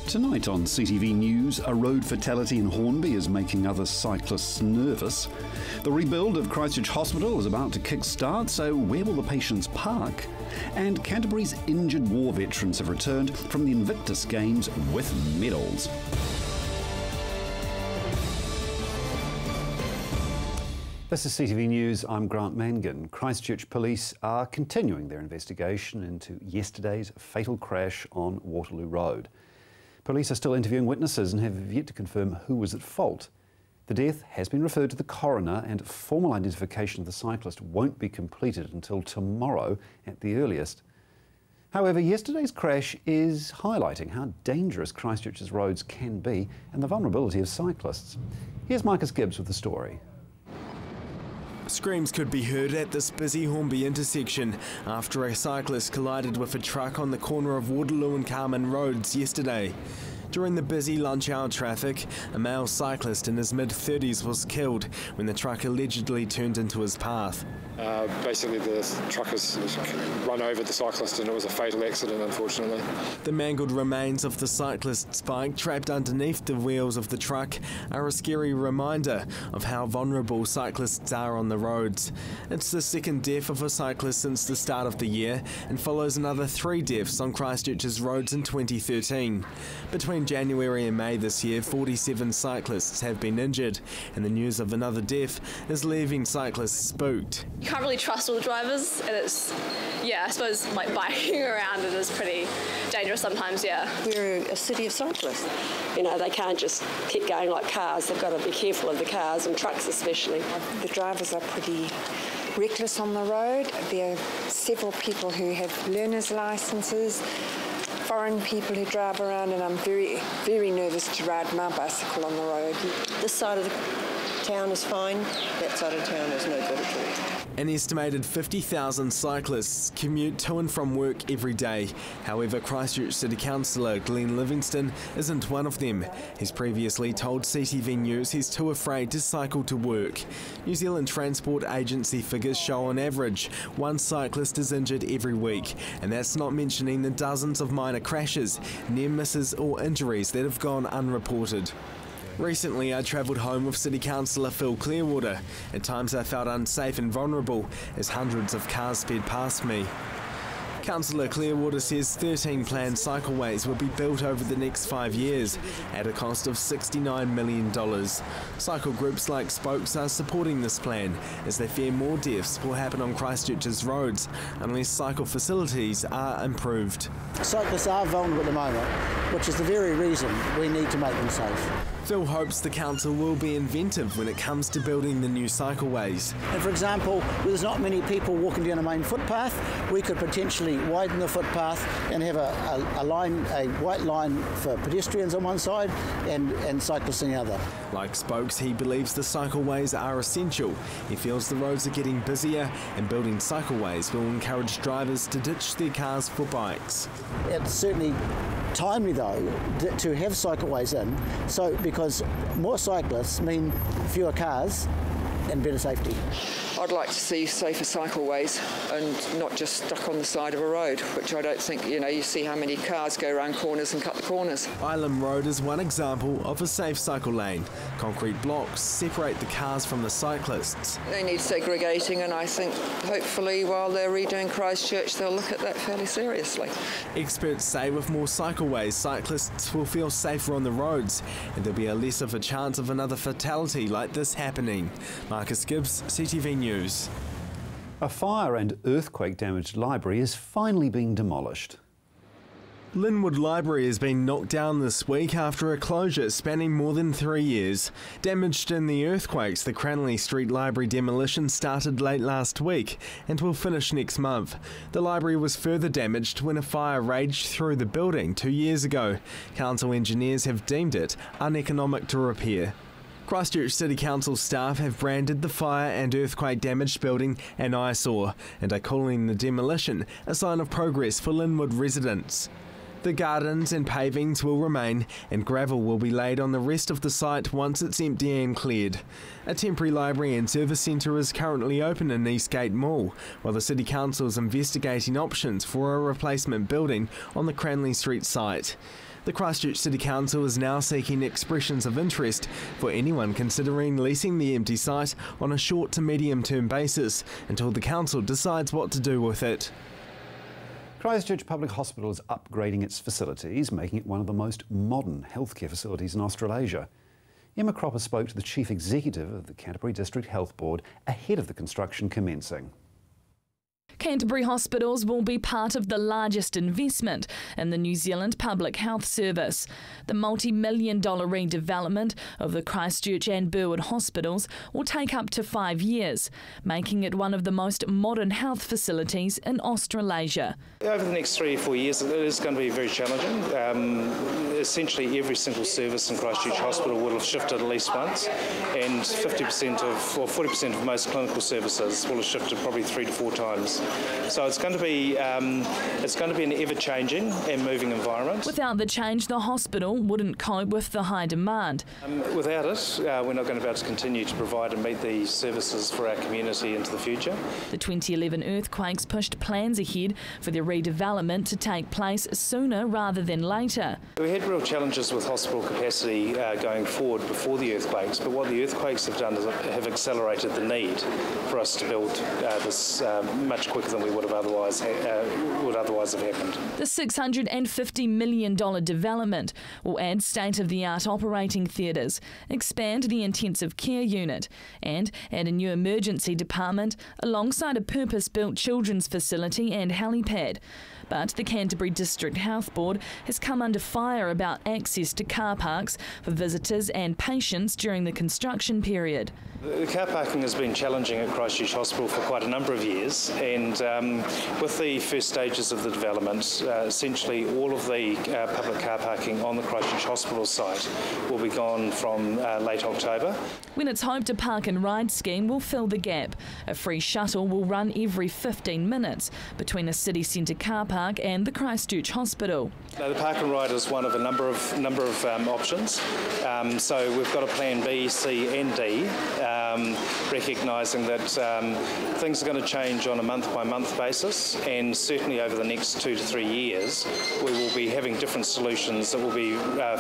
Tonight on CTV News, a road fatality in Hornby is making other cyclists nervous. The rebuild of Christchurch Hospital is about to kick-start, so where will the patients park? And Canterbury's injured war veterans have returned from the Invictus Games with medals. This is CTV News, I'm Grant Mangan. Christchurch police are continuing their investigation into yesterday's fatal crash on Waterloo Road. Police are still interviewing witnesses and have yet to confirm who was at fault. The death has been referred to the coroner and formal identification of the cyclist won't be completed until tomorrow at the earliest. However, yesterday's crash is highlighting how dangerous Christchurch's roads can be and the vulnerability of cyclists. Here's Marcus Gibbs with the story. Screams could be heard at this busy Hornby intersection after a cyclist collided with a truck on the corner of Waterloo and Carman roads yesterday. During the busy lunch hour traffic, a male cyclist in his mid-30s was killed when the truck allegedly turned into his path. Basically the truck has run over the cyclist and it was a fatal accident, unfortunately. The mangled remains of the cyclist's bike trapped underneath the wheels of the truck are a scary reminder of how vulnerable cyclists are on the roads. It's the second death of a cyclist since the start of the year and follows another 3 deaths on Christchurch's roads in 2013. Between January and May this year, 47 cyclists have been injured, and the news of another death is leaving cyclists spooked. You can't really trust all the drivers, and it's, I suppose like biking around it is pretty dangerous sometimes, We're a city of cyclists. You know, they can't just keep going like cars. They've got to be careful of the cars and trucks especially. The drivers are pretty reckless on the road. There are several people who have learners' licences, foreign people who drive around, and I'm very, very nervous to ride my bicycle on the road. This side of the town is fine, that side of town is no good at all. An estimated 50,000 cyclists commute to and from work every day. However, Christchurch City Councillor Glenn Livingston isn't one of them. He's previously told CTV News he's too afraid to cycle to work. New Zealand Transport Agency figures show on average 1 cyclist is injured every week, and that's not mentioning the dozens of minor crashes, near misses or injuries that have gone unreported. Recently, I travelled home with City Councillor Phil Clearwater. At times I felt unsafe and vulnerable as hundreds of cars sped past me. Councillor Clearwater says 13 planned cycleways will be built over the next 5 years at a cost of $69 million. Cycle groups like Spokes are supporting this plan as they fear more deaths will happen on Christchurch's roads unless cycle facilities are improved. Cyclists are vulnerable at the moment, which is the very reason we need to make them safe. Phil hopes the council will be inventive when it comes to building the new cycleways. And for example, where there's not many people walking down a main footpath, we could potentially widen the footpath and have a white line for pedestrians on one side and cyclists on the other. Like Spokes, he believes the cycleways are essential. He feels the roads are getting busier and building cycleways will encourage drivers to ditch their cars for bikes. It's certainly timely though to have cycleways in, because more cyclists mean fewer cars and better safety. I'd like to see safer cycleways and not just stuck on the side of a road, which I don't think, you see how many cars go around corners and cut the corners. Island Road is one example of a safe cycle lane. Concrete blocks separate the cars from the cyclists. They need segregating, and I think hopefully while they're redoing Christchurch they'll look at that fairly seriously. Experts say with more cycleways, cyclists will feel safer on the roads and there'll be less of a chance of another fatality like this happening. Marcus Gibbs, CTV News. A fire and earthquake damaged library is finally being demolished. Lynwood Library has been knocked down this week after a closure spanning more than 3 years. Damaged in the earthquakes, the Cranley Street Library demolition started late last week and will finish next month. The library was further damaged when a fire raged through the building 2 years ago. Council engineers have deemed it uneconomic to repair. Christchurch City Council staff have branded the fire and earthquake damaged building an eyesore and are calling the demolition a sign of progress for Lynwood residents. The gardens and pavings will remain and gravel will be laid on the rest of the site once it's empty and cleared. A temporary library and service centre is currently open in Eastgate Mall, while the City Council is investigating options for a replacement building on the Cranley Street site. The Christchurch City Council is now seeking expressions of interest for anyone considering leasing the empty site on a short to medium term basis until the council decides what to do with it. Christchurch Public Hospital is upgrading its facilities, making it one of the most modern healthcare facilities in Australasia. Emma Cropper spoke to the Chief Executive of the Canterbury District Health Board ahead of the construction commencing. Canterbury hospitals will be part of the largest investment in the New Zealand Public Health Service. The multi-million-dollar redevelopment of the Christchurch and Burwood hospitals will take up to 5 years, making it one of the most modern health facilities in Australasia. Over the next 3 or 4 years, it is going to be very challenging. Essentially, every single service in Christchurch Hospital will have shifted at least once, and 40% of most clinical services will have shifted probably 3 to 4 times. So it's going to be an ever-changing and moving environment. Without the change, the hospital wouldn't cope with the high demand. Without it, we're not going to be able to continue to provide and meet these services for our community into the future. The 2011 earthquakes pushed plans ahead for the redevelopment to take place sooner rather than later. We had real challenges with hospital capacity going forward before the earthquakes, but what the earthquakes have done is have accelerated the need for us to build this much quicker than we would otherwise have happened. The $650 million development will add state-of-the-art operating theatres, expand the intensive care unit and add a new emergency department alongside a purpose-built children's facility and helipad. But the Canterbury District Health Board has come under fire about access to car parks for visitors and patients during the construction period. The car parking has been challenging at Christchurch Hospital for quite a number of years, and with the first stages of the development, essentially all of the public car parking on the Christchurch Hospital site will be gone from late October. When it's hoped a park and ride scheme will fill the gap. A free shuttle will run every 15 minutes between a city centre car park and the Christchurch Hospital. Now, the park and ride is one of a number of options. So we've got a plan B, C and D, recognising that things are going to change on a month-by-month basis, and certainly over the next 2 to 3 years we will be having different solutions that will be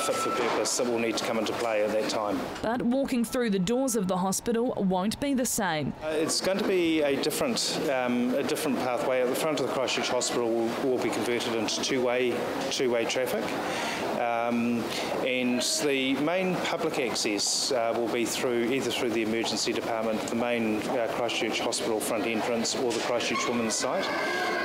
fit for purpose that will need to come into play at that time. But walking through the doors of the hospital won't be the same. It's going to be a different pathway. At the front of the Christchurch Hospital will be converted into two-way traffic, and the main public access will be either through the emergency department, the main Christchurch Hospital front entrance, or the Christchurch Women's site.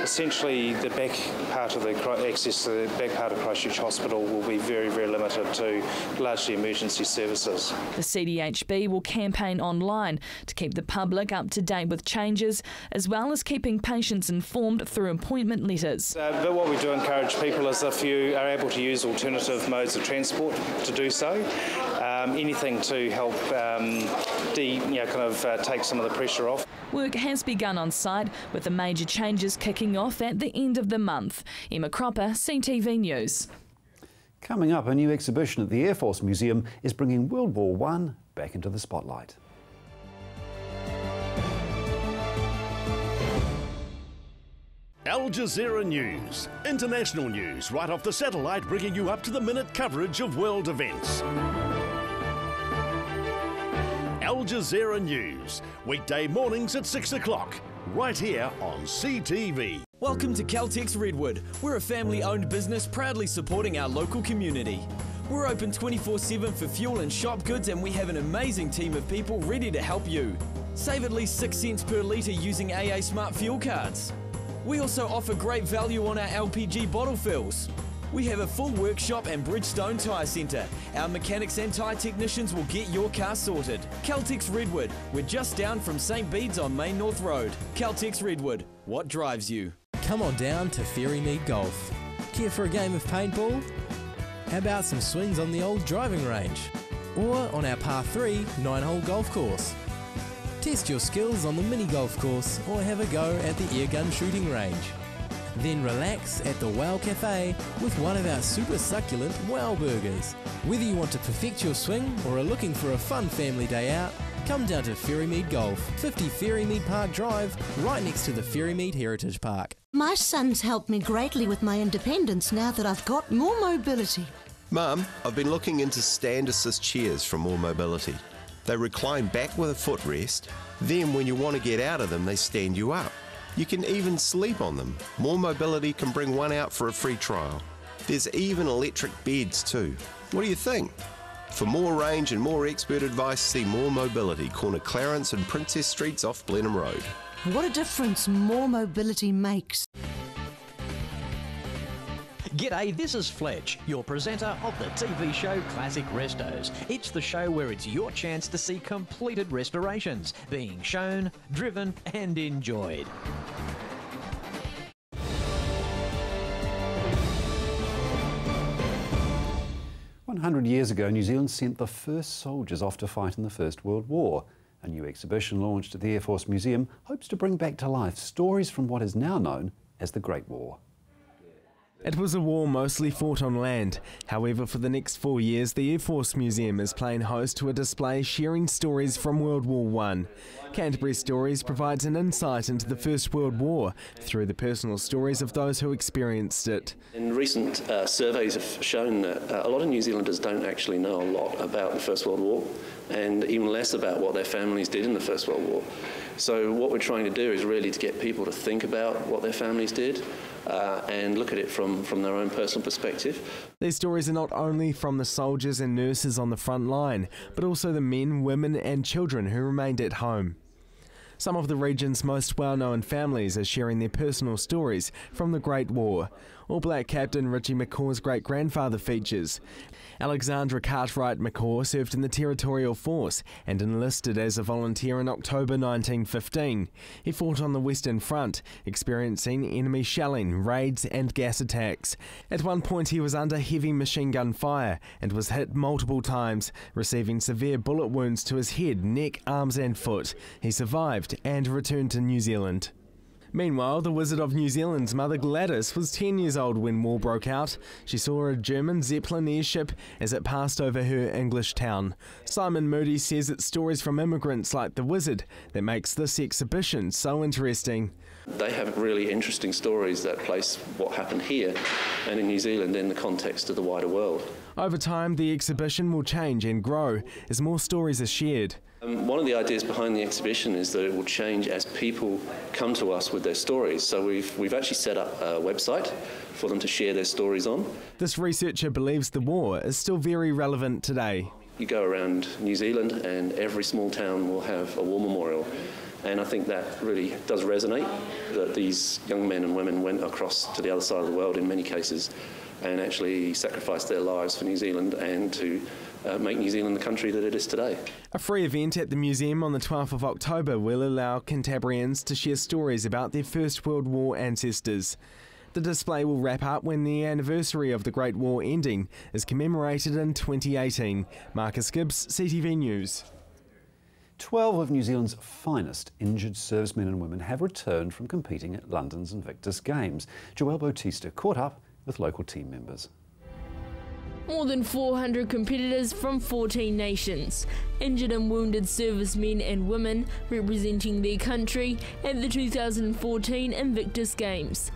Essentially, the back part of the access to the back part of Christchurch Hospital will be very, very limited to largely emergency services. The CDHB will campaign online to keep the public up to date with changes, as well as keeping patients informed through appointment letters. But what we do encourage people is, if you are able to use alternative modes of transport, to do so. Anything to help take some of the pressure off. Work has begun on site, with the major changes kicking off at the end of the month. Emma Cropper, CTV News. Coming up, a new exhibition at the Air Force Museum is bringing World War I back into the spotlight. Al Jazeera News, international news right off the satellite, bringing you up-to-the-minute coverage of world events. Al Jazeera News, weekday mornings at 6 o'clock, right here on CTV. Welcome to Caltex Redwood. We're a family-owned business proudly supporting our local community. We're open 24/7 for fuel and shop goods, and we have an amazing team of people ready to help you. Save at least 6 cents per litre using AA Smart Fuel cards. We also offer great value on our LPG bottle fills. We have a full workshop and Bridgestone Tyre Centre. Our mechanics and tyre technicians will get your car sorted. Caltex Redwood, we're just down from St Bede's on Main North Road. Caltex Redwood, what drives you? Come on down to Ferrymead Golf. Care for a game of paintball? How about some swings on the old driving range? Or on our par 3 9-hole golf course? Test your skills on the mini golf course or have a go at the airgun shooting range. Then relax at the Wow Cafe with one of our super succulent Wow Burgers. Whether you want to perfect your swing or are looking for a fun family day out, come down to Ferrymead Golf, 50 Ferrymead Park Drive, right next to the Ferrymead Heritage Park. My son's helped me greatly with my independence now that I've got more mobility. Mum, I've been looking into stand assist chairs from More Mobility. They recline back with a footrest, then when you want to get out of them, they stand you up. You can even sleep on them. More Mobility can bring one out for a free trial. There's even electric beds too. What do you think? For more range and more expert advice, see More Mobility, corner Clarence and Princess Streets off Blenheim Road. What a difference More Mobility makes. G'day, this is Fletch, your presenter of the TV show Classic Restos. It's the show where it's your chance to see completed restorations being shown, driven and enjoyed. 100 years ago, New Zealand sent the first soldiers off to fight in the First World War. A new exhibition launched at the Air Force Museum hopes to bring back to life stories from what is now known as the Great War. It was a war mostly fought on land. However, for the next 4 years, the Air Force Museum is playing host to a display sharing stories from World War I. Canterbury Stories provides an insight into the First World War through the personal stories of those who experienced it. And recent surveys have shown that a lot of New Zealanders don't actually know a lot about the First World War, and even less about what their families did in the First World War. So what we're trying to do is really to get people to think about what their families did and look at it from their own personal perspective. These stories are not only from the soldiers and nurses on the front line, but also the men, women and children who remained at home. Some of the region's most well-known families are sharing their personal stories from the Great War. All Black Captain Richie McCaw's great-grandfather features. Alexandra Cartwright McCaw served in the Territorial Force and enlisted as a volunteer in October 1915. He fought on the Western Front, experiencing enemy shelling, raids and gas attacks. At one point he was under heavy machine gun fire and was hit multiple times, receiving severe bullet wounds to his head, neck, arms and foot. He survived and returned to New Zealand. Meanwhile, the Wizard of New Zealand's mother Gladys was 10 years old when war broke out. She saw a German Zeppelin airship as it passed over her English town. Simon Moody says it's stories from immigrants like the Wizard that makes this exhibition so interesting. They have really interesting stories that place what happened here and in New Zealand in the context of the wider world. Over time, the exhibition will change and grow as more stories are shared. One of the ideas behind the exhibition is that it will change as people come to us with their stories. So we've actually set up a website for them to share their stories on. This researcher believes the war is still very relevant today. You go around New Zealand and every small town will have a war memorial. And I think that really does resonate, that these young men and women went across to the other side of the world in many cases and actually sacrificed their lives for New Zealand and to make New Zealand the country that it is today. A free event at the museum on the 12th of October will allow Cantabrians to share stories about their First World War ancestors. The display will wrap up when the anniversary of the Great War ending is commemorated in 2018. Marcus Gibbs, CTV News. 12 of New Zealand's finest injured servicemen and women have returned from competing at London's Invictus Games. Joelle Bautista caught up with local team members. More than 400 competitors from 14 nations, injured and wounded servicemen and women representing their country at the 2014 Invictus Games.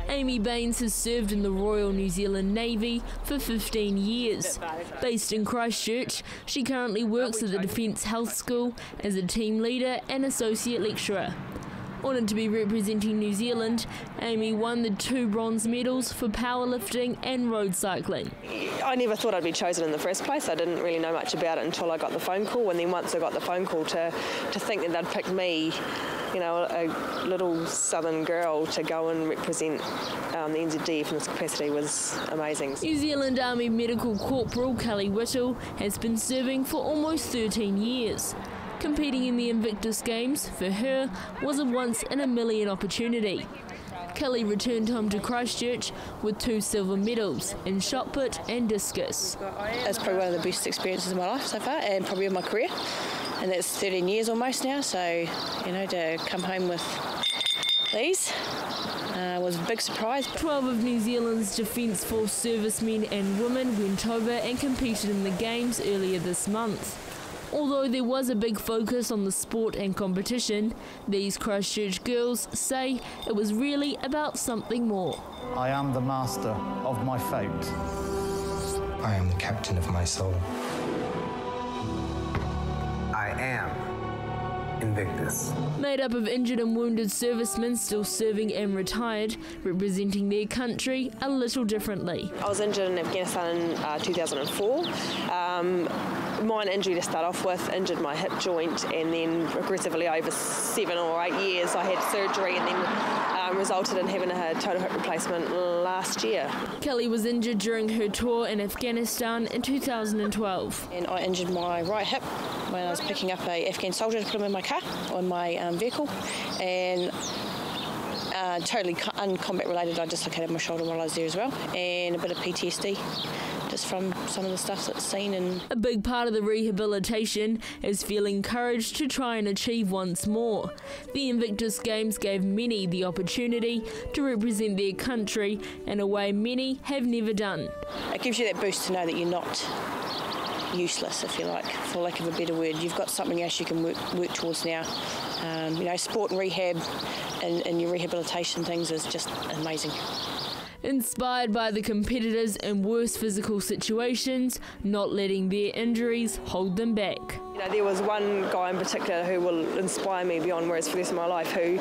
Amy Baines has served in the Royal New Zealand Navy for 15 years. Based in Christchurch, she currently works at the Defence Health School as a team leader and associate lecturer. Honoured to be representing New Zealand, Amy won the 2 bronze medals for powerlifting and road cycling. I never thought I'd be chosen in the first place. I didn't really know much about it until I got the phone call, and then once I got the phone call to think that they'd picked me, you know, a little southern girl, to go and represent the NZDF in this capacity was amazing. New Zealand Army Medical Corporal Kelly Whittle has been serving for almost 13 years. Competing in the Invictus Games, for her, was a once-in-a-million opportunity. Kelly returned home to Christchurch with 2 silver medals in shot put and discus. It's probably one of the best experiences of my life so far, and probably of my career. And that's 13 years almost now, so, you know, to come home with these was a big surprise. 12 of New Zealand's Defence Force servicemen and women went over and competed in the Games earlier this month. Although there was a big focus on the sport and competition, these Christchurch girls say it was really about something more. I am the master of my fate. I am the captain of my soul. I am Invictus. Made up of injured and wounded servicemen still serving and retired, representing their country a little differently. I was injured in Afghanistan in 2004. Mine injury to start off with, injured my hip joint, and then progressively over 7 or 8 years I had surgery, and then resulted in having a total hip replacement last year. Kelly was injured during her tour in Afghanistan in 2012. And I injured my right hip when I was picking up a Afghan soldier to put him in my car, or in my vehicle, and totally uncombat related. I dislocated my shoulder while I was there as well, and a bit of PTSD just from some of the stuff that's seen. And a big part of the rehabilitation is feeling courage to try and achieve once more. The Invictus Games gave many the opportunity to represent their country in a way many have never done. It gives you that boost to know that you're not useless, if you like, for lack of a better word. You've got something else you can work towards now. Sport and rehab and your rehabilitation things is just amazing. Inspired by the competitors in worse physical situations, not letting their injuries hold them back. There was one guy in particular who will inspire me beyond words for the rest of my life, who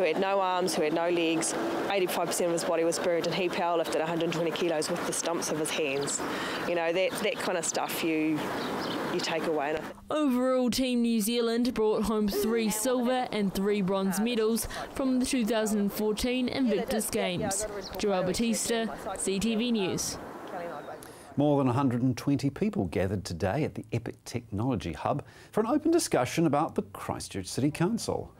had no arms, who had no legs. 85% of his body was buried, and he powerlifted 120 kilos with the stumps of his hands. That kind of stuff you take away. Overall, Team New Zealand brought home 3 silver and 3 bronze medals from the 2014 Invictus Games. Joelle Batista, CTV News. More than 120 people gathered today at the Epic Technology Hub for an open discussion about the Christchurch City Council.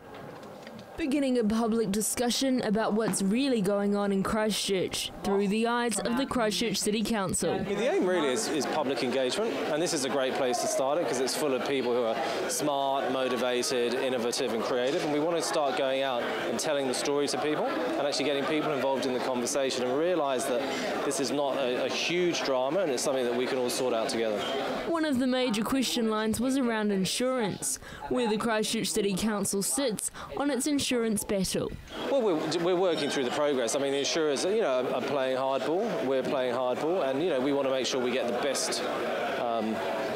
Beginning a public discussion about what's really going on in Christchurch through the eyes of the Christchurch City Council. The aim really is public engagement, and this is a great place to start it because it's full of people who are smart, motivated, innovative and creative, and we want to start going out and telling the story to people and actually getting people involved in the conversation and realise that this is not a huge drama and it's something that we can all sort out together. One of the major question lines was around insurance, where the Christchurch City Council sits on its insurance battle. Well, we're working through the progress. I mean, the insurers, are playing hardball. We're playing hardball, and we want to make sure we get the best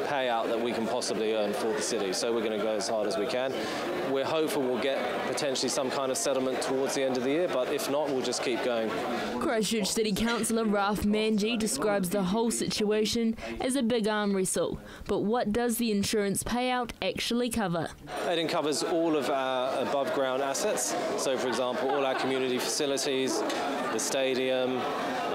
payout that we can possibly earn for the city. So we're going to go as hard as we can. We're hopeful we'll get potentially some kind of settlement towards the end of the year, but if not, we'll just keep going. Christchurch City Councillor Ralph Manji describes the whole situation as a big arm wrestle. But what does the insurance payout actually cover? It covers all of our above ground assets. So, for example, all our community facilities, the stadium,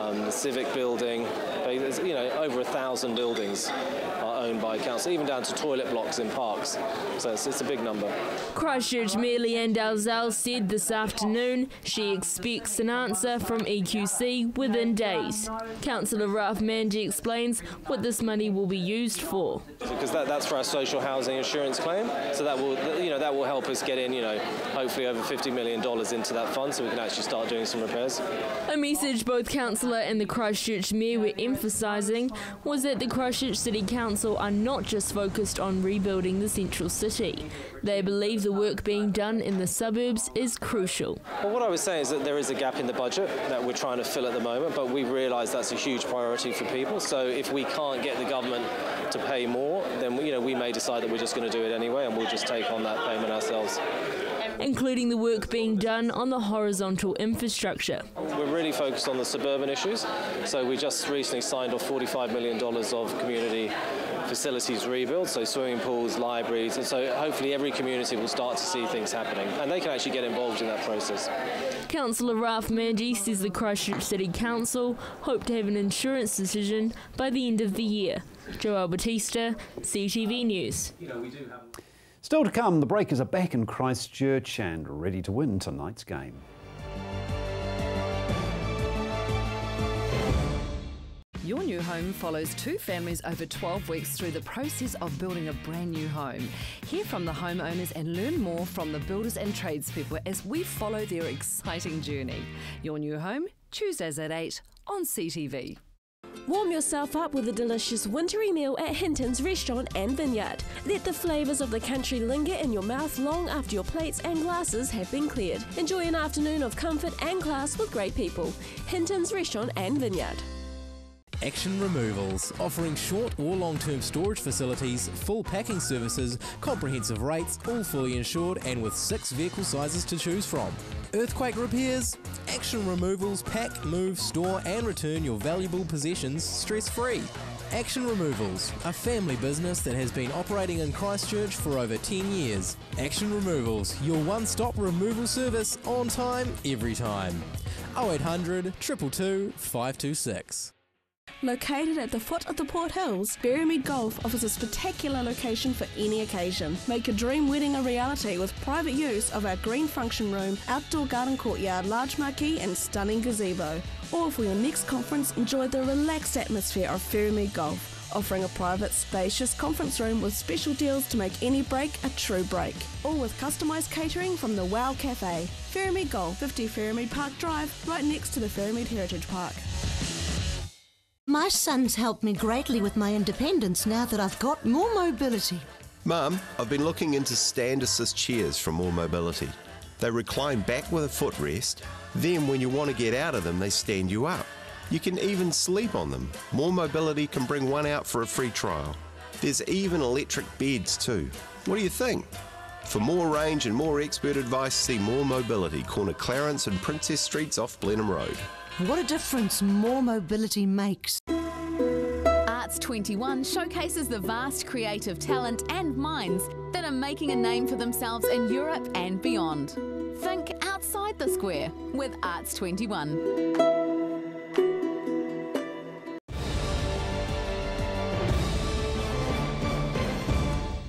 the civic building. Over 1,000 buildings are owned by council, even down to toilet blocks in parks. So it's a big number. Christchurch Mayor Leanne Dalzell said this afternoon she expects an answer from EQC within days. Councillor Ralph Manji explains what this money will be used for. Because that's for our social housing insurance claim. So that will help us get in, hopefully over $50 million into that fund, so we can actually start doing some repairs. A message both councillor and the Christchurch Mayor were emphasising was that the Christchurch City Council are not just focused on rebuilding the central city. They believe the work being done in the suburbs is crucial. Well, what I was saying is that there is a gap in the budget that we're trying to fill at the moment, but we realise that's a huge priority for people. So if we can't get the government to pay more, then we may decide that we're just going to do it anyway, and we'll just take on that payment ourselves. Including the work being done on the horizontal infrastructure. We're really focused on the suburban issues, so we just recently signed off $45 million of community facilities rebuild, so swimming pools, libraries, and so hopefully every community will start to see things happening, and they can actually get involved in that process. Councillor Ralph Manji says the Christchurch City Council hope to have an insurance decision by the end of the year. Joelle Batista, CTV News. Still to come, the Breakers are back in Christchurch and ready to win tonight's game. Your new home follows 2 families over 12 weeks through the process of building a brand new home. Hear from the homeowners and learn more from the builders and tradespeople as we follow their exciting journey. Your new home, Tuesdays at 8 on CTV. Warm yourself up with a delicious wintry meal at Hinton's Restaurant and Vineyard. Let the flavours of the country linger in your mouth long after your plates and glasses have been cleared. Enjoy an afternoon of comfort and class with great people. Hinton's Restaurant and Vineyard. Action Removals, offering short or long-term storage facilities, full packing services, comprehensive rates, all fully insured and with 6 vehicle sizes to choose from. Earthquake repairs? Action Removals pack, move, store and return your valuable possessions stress-free. Action Removals, a family business that has been operating in Christchurch for over 10 years. Action Removals, your one-stop removal service on time, every time. 0800 222 526. Located at the foot of the Port Hills, Berrymead Golf offers a spectacular location for any occasion. Make a dream wedding a reality with private use of our green function room, outdoor garden courtyard, large marquee and stunning gazebo. Or for your next conference, enjoy the relaxed atmosphere of Berrymead Golf, offering a private, spacious conference room with special deals to make any break a true break. All with customised catering from the Wow Cafe. Berrymead Golf, 50 Berrymead Park Drive, right next to the Berrymead Heritage Park. My son's helped me greatly with my independence now that I've got more mobility. Mum, I've been looking into stand assist chairs from More Mobility. They recline back with a footrest, then when you want to get out of them, they stand you up. You can even sleep on them. More Mobility can bring one out for a free trial. There's even electric beds too. What do you think? For more range and more expert advice, see More Mobility, corner Clarence and Princess Streets off Blenheim Road. What a difference more mobility makes. Arts 21 showcases the vast creative talent and minds that are making a name for themselves in Europe and beyond. Think outside the square with Arts 21.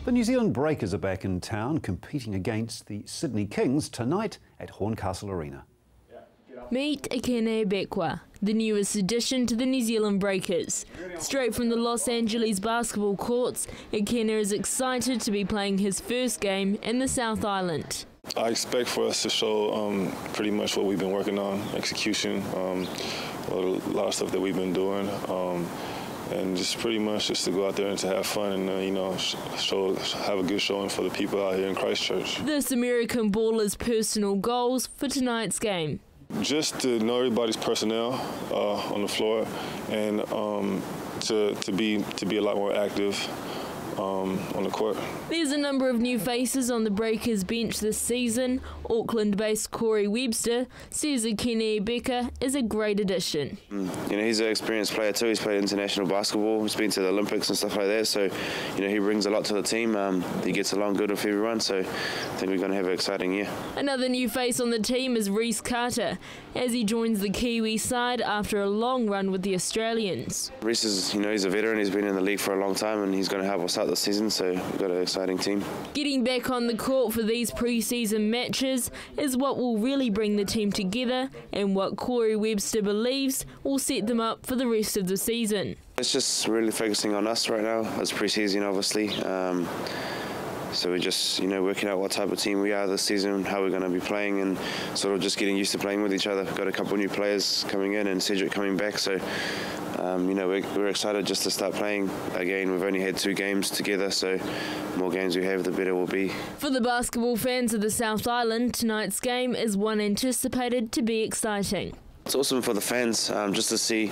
The New Zealand Breakers are back in town competing against the Sydney Kings tonight at Horncastle Arena. Meet Ekene Bekwa, the newest addition to the New Zealand Breakers. Straight from the Los Angeles basketball courts, Ekene is excited to be playing his first game in the South Island. I expect for us to show pretty much what we've been working on, execution, a lot of stuff that we've been doing, and just pretty much just to go out there and to have fun and, you know, have a good showing for the people out here in Christchurch. This American baller's personal goals for tonight's game. Just to know everybody's personnel on the floor and to be a lot more active on the court. There's a number of new faces on the Breakers bench this season. Auckland-based Corey Webster says Ekene Bekwa is a great addition. You know, he's an experienced player too. He's played international basketball. He's been to the Olympics and stuff like that. So, you know, he brings a lot to the team. He gets along good with everyone. So, I think we're going to have an exciting year. Another new face on the team is Reece Carter, as he joins the Kiwi side after a long run with the Australians. Reece is, you know, he's a veteran. He's been in the league for a long time, and he's going to help us out this season. So, we've got an exciting team. Getting back on the court for these pre-season matches is what will really bring the team together and what Corey Webster believes will set them up for the rest of the season. It's just really focusing on us right now. It's pre-season, obviously. So we're just, you know, working out what type of team we are this season, how we're going to be playing, and sort of just getting used to playing with each other. Got a couple of new players coming in and Cedric coming back, so you know, we're excited just to start playing again. We've only had 2 games together, so the more games we have, the better we'll be. For the basketball fans of the South Island, tonight's game is one anticipated to be exciting. It's awesome for the fans just to see.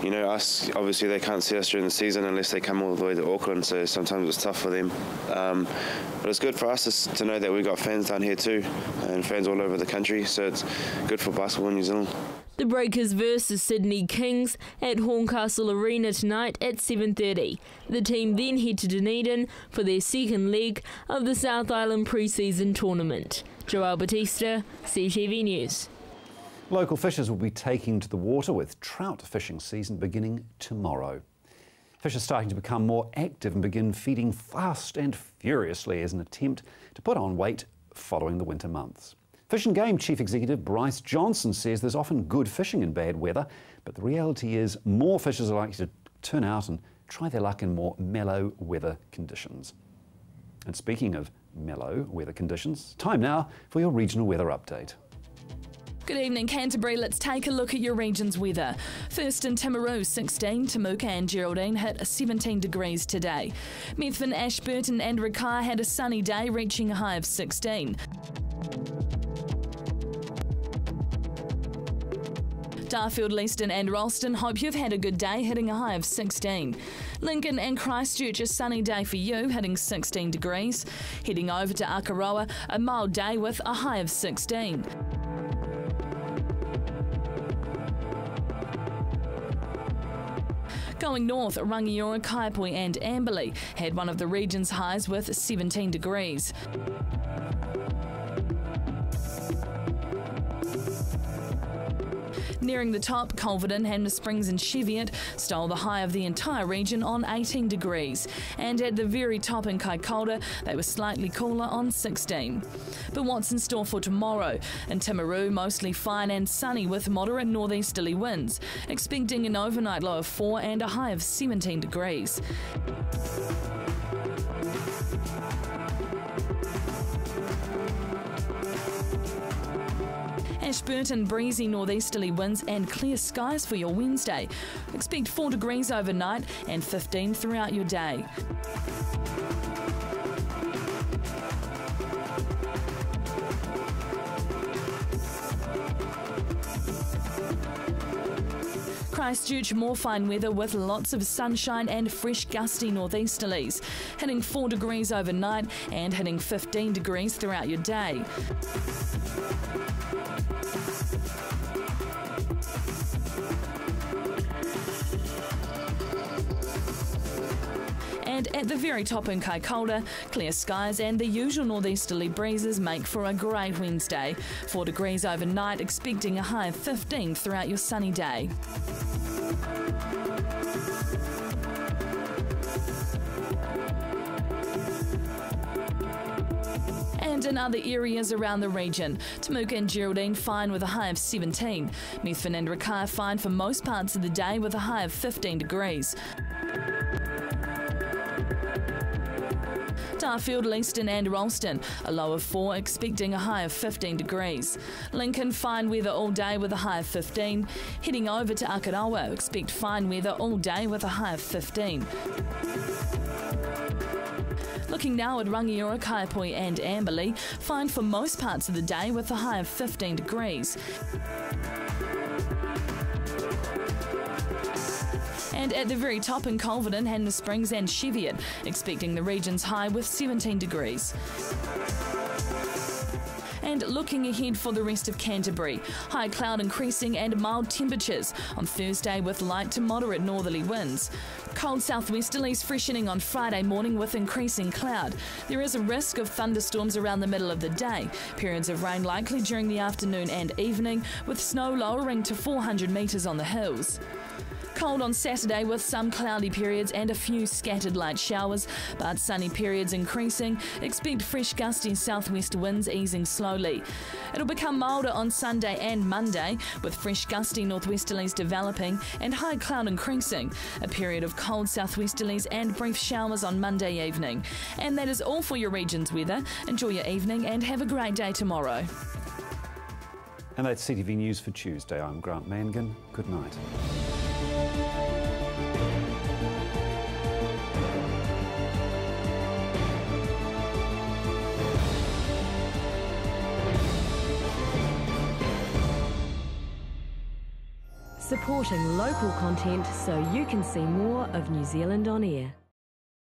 You know, us, obviously they can't see us during the season unless they come all the way to Auckland, so sometimes it's tough for them. But it's good for us to know that we've got fans down here too, and fans all over the country, so it's good for basketball in New Zealand. The Breakers versus Sydney Kings at Horncastle Arena tonight at 7:30. The team then head to Dunedin for their second leg of the South Island pre-season tournament. Joelle Batista, CTV News. Local fishers will be taking to the water with trout fishing season beginning tomorrow. Fish are starting to become more active and begin feeding fast and furiously as an attempt to put on weight following the winter months. Fish and Game Chief Executive Bryce Johnson says there's often good fishing in bad weather, but the reality is more fishers are likely to turn out and try their luck in more mellow weather conditions. And speaking of mellow weather conditions, time now for your regional weather update. Good evening, Canterbury. Let's take a look at your region's weather. First in Timaru, 16, Temuka and Geraldine hit 17 degrees today. Methven, Ashburton and Rakai had a sunny day, reaching a high of 16. Starfield, Leeston and Ralston hope you've had a good day, hitting a high of 16. Lincoln and Christchurch, a sunny day for you, hitting 16 degrees. Heading over to Akaroa, a mild day with a high of 16. Going north, Rangiora, Kaipoi and Amberley had one of the region's highs with 17 degrees. Nearing the top, Culverden, Hanmer Springs and Cheviot stole the high of the entire region on 18 degrees. And at the very top in Kaikoura, they were slightly cooler on 16. But what's in store for tomorrow? In Timaru, mostly fine and sunny with moderate northeasterly winds, expecting an overnight low of 4 and a high of 17 degrees. Ashburton, breezy northeasterly winds and clear skies for your Wednesday. Expect 4 degrees overnight and 15 throughout your day. Christchurch, more fine weather with lots of sunshine and fresh gusty northeasterlies, hitting 4 degrees overnight and hitting 15 degrees throughout your day. And at the very top in Kaikoura, clear skies and the usual northeasterly breezes make for a great Wednesday. 4 degrees overnight, expecting a high of 15 throughout your sunny day. And in other areas around the region, Temuka and Geraldine fine with a high of 17. Methven and Rakaya fine for most parts of the day with a high of 15 degrees. Starfield, Leeston and Ralston, a low of 4, expecting a high of 15 degrees. Lincoln, fine weather all day with a high of 15. Heading over to Akaroa, expect fine weather all day with a high of 15. Looking now at Rangiora, Kaipoi and Amberley, fine for most parts of the day with a high of 15 degrees. And at the very top in Culverden, Hanmer Springs and Cheviot, expecting the region's high with 17 degrees. And looking ahead for the rest of Canterbury, high cloud increasing and mild temperatures on Thursday with light to moderate northerly winds. Cold southwesterlies freshening on Friday morning with increasing cloud. There is a risk of thunderstorms around the middle of the day. Periods of rain likely during the afternoon and evening, with snow lowering to 400 metres on the hills. Cold on Saturday with some cloudy periods and a few scattered light showers, but sunny periods increasing. Expect fresh gusty southwest winds easing slowly. It'll become milder on Sunday and Monday, with fresh gusty northwesterlies developing and high cloud increasing. A period of cold southwesterlies and brief showers on Monday evening. And that is all for your region's weather. Enjoy your evening and have a great day tomorrow. And that's CTV News for Tuesday. I'm Grant Mangan. Good night. Supporting local content so you can see more of New Zealand on air.